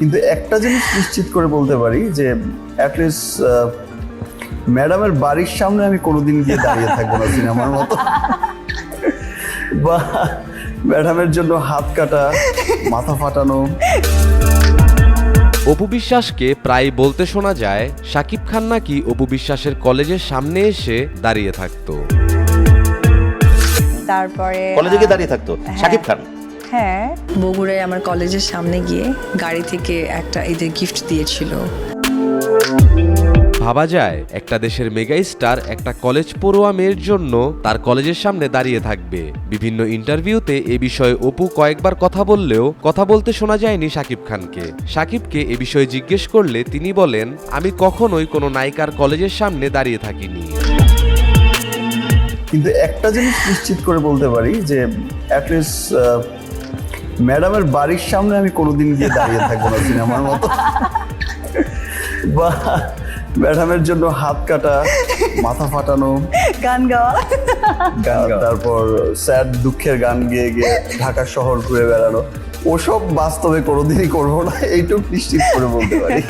কিন্তু একটা জিনিস নিশ্চিত করে বলতে পারি যে অ্যাটলিস্ট ম্যাডামের বাড়ির সামনে আমি কোনোদিন গিয়ে দাঁড়িয়ে থাকবো না সিনেমার মতো, বা ম্যাডামের জন্য হাত কাটা, মাথা ফাটানো। অপু বিশ্বাসকে প্রায় বলতে শোনা যায় শাকিব খান নাকি অপু বিশ্বাসের কলেজের সামনে এসে দাঁড়িয়ে থাকতো। তারপরে কলেজে গিয়ে দাঁড়িয়ে থাকতো শাকিব খান? হ্যাঁ, বগুড়ায় আমার কলেজের সামনে গিয়ে গাড়ি থেকে একটা ঈদের গিফট দিয়েছিল। ভাবা যায় একটা দেশের মেগা স্টার একটা কলেজ পড়ুয়া মেয়ের জন্য তার কলেজের সামনে দাঁড়িয়ে থাকবে। বিভিন্ন ইন্টারভিউতে এ বিষয়ে অপু কয়েকবার কথা বললেও কথা বলতে শোনা যায়নি শাকিব খানকে। শাকিবকে এ বিষয়ে জিজ্ঞেস করলে তিনি বলেন, আমি কখনোই কোনো নায়িকার কলেজের সামনে দাঁড়িয়ে থাকিনি। কিন্তু একটা জিনিস নিশ্চিত করে বলতে পারি যে অ্যাটলিস্ট ম্যাডামের বাড়ির সামনে আমি কোনোদিন গিয়ে দাঁড়িয়ে থাকবো না সিনেমার মতো, বা ম্যাডামের জন্য হাত কাটা, মাথা ফাটানো, গান গাওয়া, তারপর স্যাড দুঃখের গান গেয়ে গিয়ে ঢাকা শহর ঘুরে বেড়ানো, ওসব বাস্তবে কোনোদিনই করবো না, এইটুকু নিশ্চিত করে বলতে পারি।